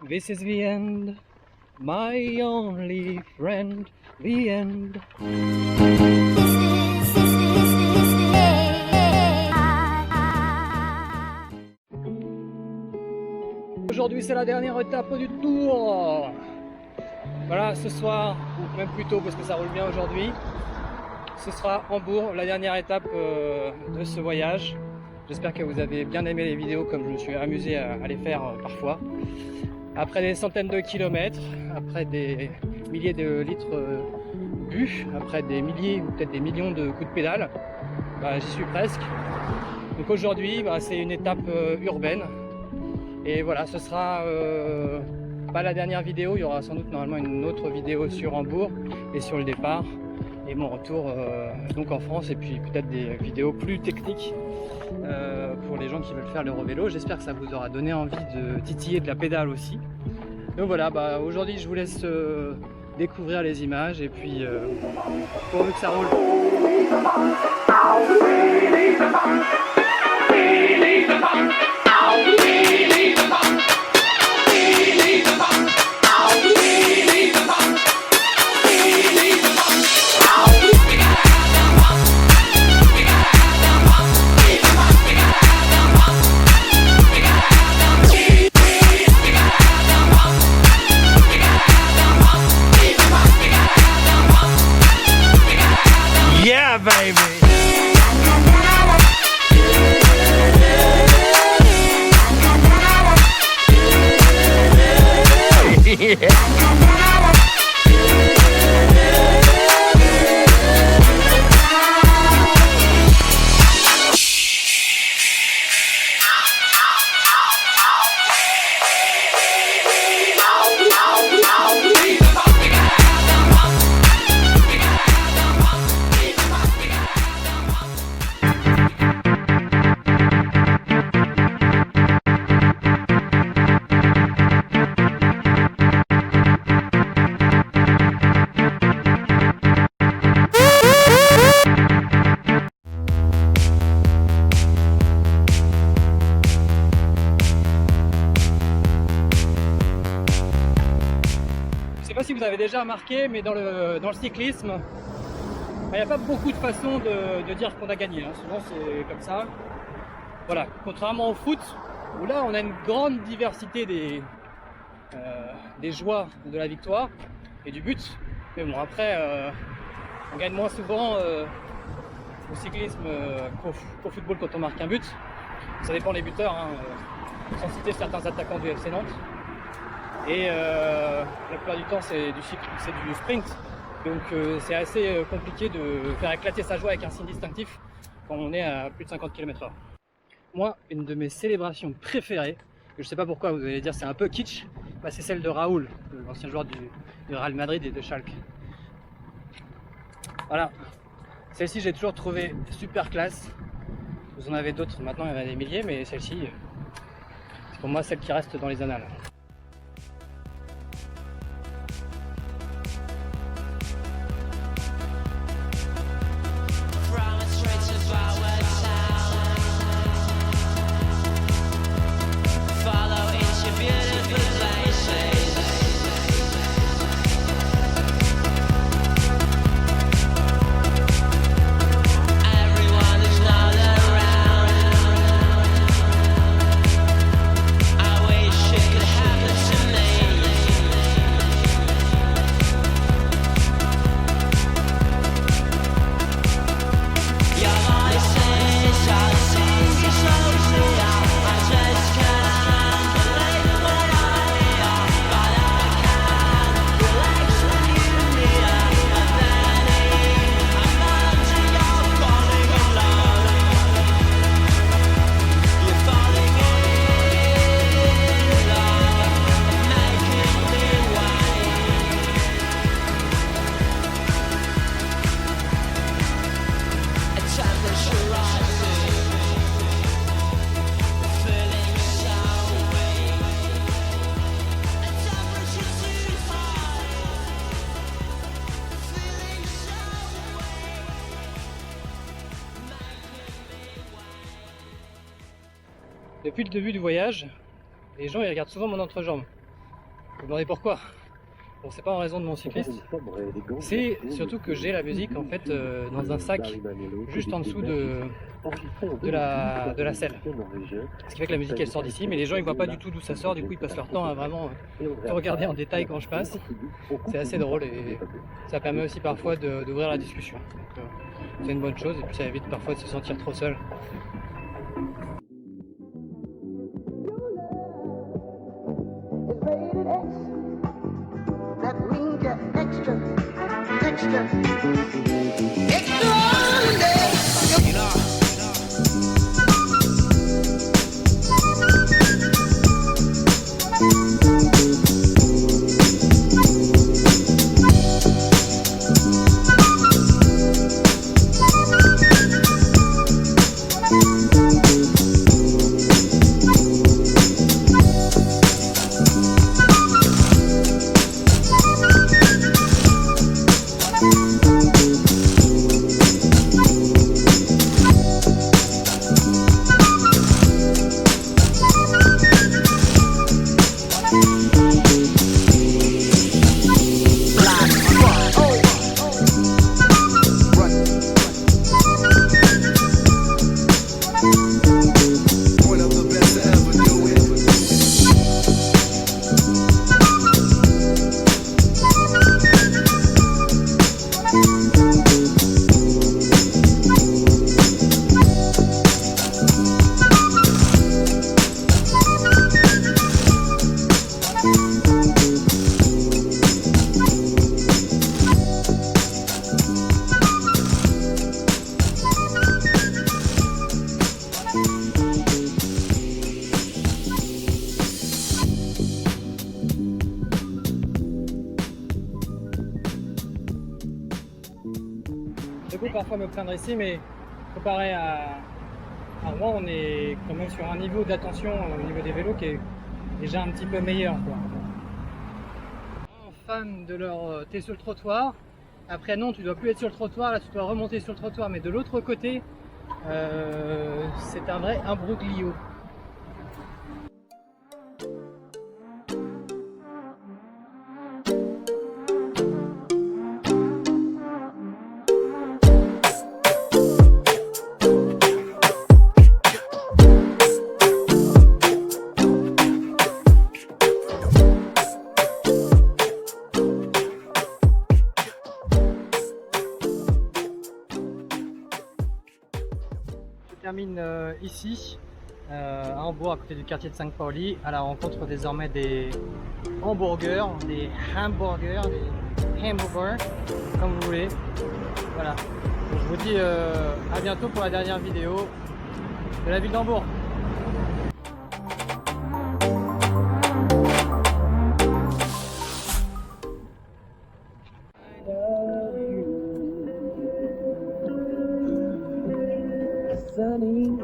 This is the end, my only friend, the end. Aujourd'hui c'est la dernière étape du tour. Voilà, ce soir, ou même plus tôt parce que ça roule bien aujourd'hui, ce sera Hambourg, la dernière étape de ce voyage. J'espère que vous avez bien aimé les vidéos comme je me suis amusé à les faire parfois. Après des centaines de kilomètres, après des milliers de litres bu, après des milliers ou peut-être des millions de coups de pédale, j'y suis presque. Donc aujourd'hui c'est une étape urbaine et voilà, ce sera pas la dernière vidéo, il y aura sans doute normalement une autre vidéo sur Hambourg et sur le départ et mon retour donc en France, et puis peut-être des vidéos plus techniques pour les gens qui veulent faire l'Eurovélo. J'espère que ça vous aura donné envie de titiller de la pédale aussi. Donc voilà, aujourd'hui je vous laisse découvrir les images et puis pourvu que ça roule. Yeah, baby! Yeah. Je ne sais pas si vous avez déjà remarqué, mais dans le cyclisme, il n'y a pas beaucoup de façons de dire qu'on a gagné. Souvent c'est comme ça. Voilà, contrairement au foot, où là on a une grande diversité des joies de la victoire et du but. Mais bon, après, on gagne moins souvent au cyclisme qu'au football quand on marque un but. Ça dépend des buteurs, sans citer certains attaquants du FC Nantes. Et la plupart du temps c'est du sprint, donc c'est assez compliqué de faire éclater sa joie avec un signe distinctif quand on est à plus de 50 km/h. Moi, une de mes célébrations préférées, je ne sais pas pourquoi vous allez dire c'est un peu kitsch, c'est celle de Raoul, l'ancien joueur du Real Madrid et de Schalke. Voilà, celle-ci j'ai toujours trouvé super classe. Vous en avez d'autres maintenant, il y en a des milliers, mais celle-ci c'est pour moi celle qui reste dans les annales. Depuis le début du voyage, les gens ils regardent souvent mon entrejambe. vous me demandez pourquoi? Bon, c'est pas en raison de mon cycliste, c'est surtout que j'ai la musique en fait dans un sac juste en dessous de la selle. Ce qui fait que la musique elle sort d'ici, mais les gens ils voient pas du tout d'où ça sort, du coup ils passent leur temps à vraiment tout regarder en détail quand je passe. C'est assez drôle et ça permet aussi parfois d'ouvrir la discussion. C'est une bonne chose et puis ça évite parfois de se sentir trop seul. J'ai beau parfois me plaindre ici, mais comparé à moi, on est quand même sur un niveau d'attention au niveau des vélos qui est déjà un petit peu meilleur, quoi. Fan de leur t'es sur le trottoir. Après non, tu dois plus être sur le trottoir, là tu dois remonter sur le trottoir, mais de l'autre côté, c'est un vrai imbroglio. Je termine ici à Hambourg, à côté du quartier de Saint-Pauli, à la rencontre désormais des hamburgers, des hamburgers, comme vous voulez. Voilà. Donc, je vous dis à bientôt pour la dernière vidéo de la ville d'Hambourg. Sunny